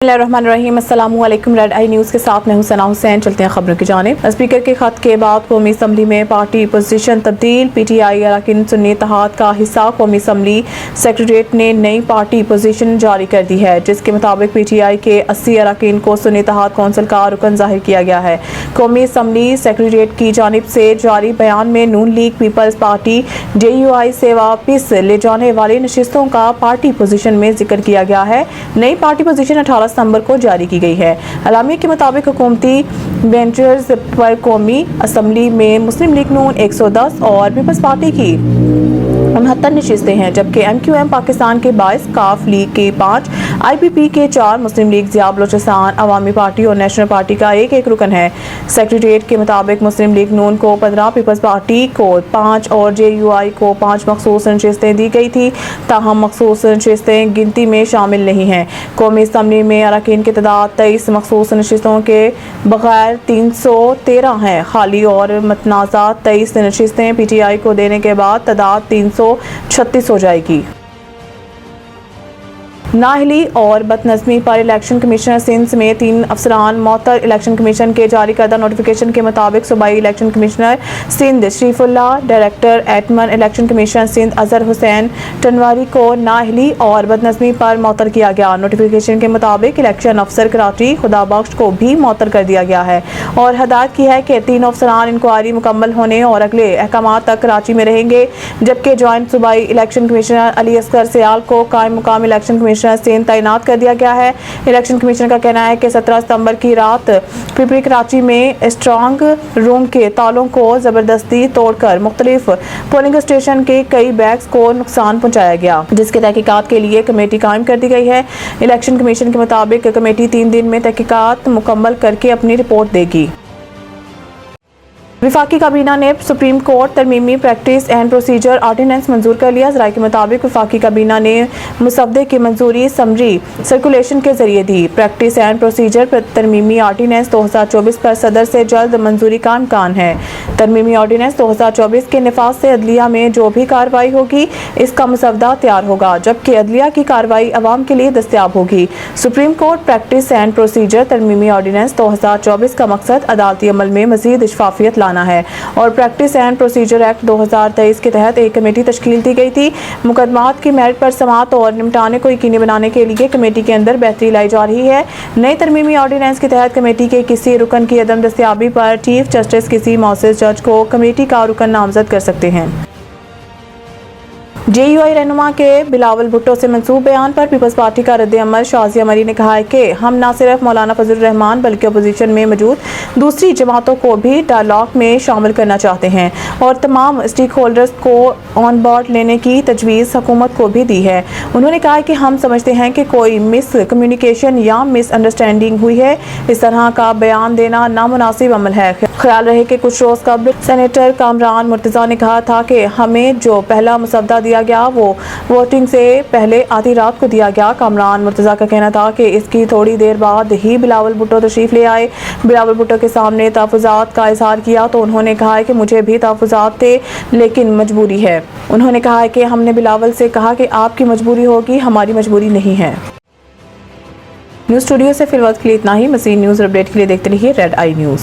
बिस्मिल्लाहिर्रहमानिर्रहीम। अस्सलाम वालेकुम। रेड आई न्यूज़ के साथ मैं हूं सना हुसैन। चलते हैं खबरों की जानिब। स्पीकर के खत के बाद कौमी असम्बली में पार्टी पोजीशन तब्दील। पीटीआई अरकान सुन्नी इत्तेहाद का हिस्सा कौमी असम्बली सेक्रेटेरिएट ने नई पार्टी पोजीशन जारी कर दी है, जिसके मुताबिक पीटीआई के 80 अरकान को सुन्नी इत्तेहाद कौंसिल का रुकन जाहिर किया गया है। कौमी असम्बली सेक्रेटेरिएट की जानिब से जारी बयान में नून लीग पीपल्स पार्टी JUI से वापस ले जाने वाली नशिस्तों का पार्टी पोजीशन में जिक्र किया गया है। नई पार्टी पोजीशन 18 सितंबर को जारी की गई है। अलामी के मुताबिक हुकूमती बेंचर्स पर कौमी असम्बली में मुस्लिम लीग नून 110 और पीपल्स पार्टी की 69 नशिस्तें हैं, जबकि MQM पाकिस्तान के 22, काफ लीग के 5, IPP के 4, मुस्लिम लीग ज़िया बलोचिस्तान अवामी पार्टी और नेशनल पार्टी का एक रुकन है। सेक्रेटेरिएट के मुताबिक मुस्लिम लीग नून को 15, पीपल्स पार्टी को 5 और JUI को 5 मखसूस नशिस्तें दी गई थी, ताहम मखसूस नशिस्तें गिनती में शामिल नहीं हैं। कौमी असम्बली में अरकान की तादाद 23 मखसूस नशिस्तों के बगैर 313 हैं। खाली और मतनाज़ा 23 नशिस्तें PTI को देने के बाद तादाद 336 हो जाएगी। नाअहली और बदनज़मी पर इलेक्शन कमिश्नर सिंध समेत 3 अफसरान मअतल। इलेक्शन कमीशन के जारी करदा नोटिफिकेशन के मुताबिक सूबाई election commissioner Sindh Sharifullah, director एटमन इलेक्शन कमीशन सिंध अजहर हुसैन टनवारी को नाअहली और बदनज़मी पर मअतल किया गया। नोटिफिकेशन के मुताबिक इलेक्शन अफसर कराची खुदाबख्श को भी मअतल कर दिया गया है और हदायत की है कि 3 अफसरान इंक्वायरी मुकम्मल होने और अगले अहकामात तक कराची में रहेंगे, जबकि जॉइंट सूबाई इलेक्शन कमिश्नर अली असगर सियाल को कायम मुकाम इलेक्शन कमिश्नर सिंध तैनात कर दिया गया है। इलेक्शन कमीशन का कहना है कि 17 सितंबर की रात पिपरी कराची में स्ट्रांग रूम के तालों को जबरदस्ती तोड़कर मुख्तलिफ पोलिंग स्टेशन के कई बैग्स को नुकसान पहुंचाया गया, जिसके तहकीकात के लिए कमेटी कायम कर दी गई है। इलेक्शन कमीशन के मुताबिक कमेटी 3 दिन में तहकीकात मुकम्मल करके अपनी रिपोर्ट देगी। वफाकी काबीना ने सुप्रीम कोर्ट तरमीमी प्रैक्टिस एंड प्रोसीजर आर्डिनेंस मंजूर कर लिया। ज़राए के मुताबिक वफाकी काबीना ने मुसवदे की मंजूरी समरी सर्कुलेशन के जरिए दी। प्रैक्टिस एंड प्रोसीजर तरमीमी आर्डिनेंस 2024 पर सदर से जल्द मंजूरी का इम्कान है। तरमीमी आर्डिनेंस 2024 के निफाज से अदलिया में जो भी कार्रवाई होगी, इसका मुसवदा तैयार होगा, जबकि अदलिया की कार्रवाई अवाम के लिए दस्तयाब होगी। Supreme court practice and procedure तरमीमी आर्डिनेंस 2024 का मकसद अदालती अमल में मजीद शफाफियत लाना है और प्रैक्टिस एंड प्रोसीजर एक्ट 2023 के तहत एक कमेटी तश्कील दी गई थी। मुकदमात की मेरिट पर समाअत और निपटाने को यकीनी बनाने के लिए कमेटी के अंदर बेहतरी लाई जा रही है। नए तरमीमी ऑर्डिनेंस के तहत कमेटी के किसी रुकन की अदम दस्तयाबी पर चीफ जस्टिस किसी मौसूस जज को कमेटी का रुकन नामजद कर सकते हैं। JUI रहनुमा के बिलावल भुट्टो से मंसूब बयान पर पीपल्स पार्टी का रद्द-ए-अमल। शाज़िया मरी ने कहा है कि हम न सिर्फ मौलाना फजलुर रहमान बल्कि अपोजिशन में मौजूद दूसरी जमातों को भी डायलॉग में शामिल करना चाहते हैं और तमाम स्टेक होल्डर्स को ऑन बोर्ड लेने की तजवीज़ हुकूमत को भी दी है। उन्होंने कहा कि हम समझते हैं कि कोई मिस कम्युनिकेशन या मिस अंडरस्टैंडिंग हुई है। इस तरह का बयान देना नामुनासिब अमल है। ख्याल रहे कि कुछ रोज़ कबल सेनेटर कामरान मुर्तज़ा ने कहा था कि हमें जो पहला मुसवदा दिया गया वो वोटिंग से पहले आधी रात को दिया गया। कामरान मुर्तज़ा का कहना था कि इसकी थोड़ी देर बाद ही बिलावल भुट्टो तशरीफ ले आए। बिलावल भुट्टो के सामने तहफ़्फ़ुज़ात का इज़हार किया तो उन्होंने कहा कि मुझे भी तहफ़्फ़ुज़ात थे, लेकिन मजबूरी है। उन्होंने कहा कि हमने बिलावल से कहा कि आपकी मजबूरी होगी, हमारी मजबूरी नहीं है। न्यूज़ स्टूडियो से फिलहाल के लिए इतना ही। मज़ीद न्यूज़ अपडेट के लिए देखते रहिए रेड आई न्यूज़।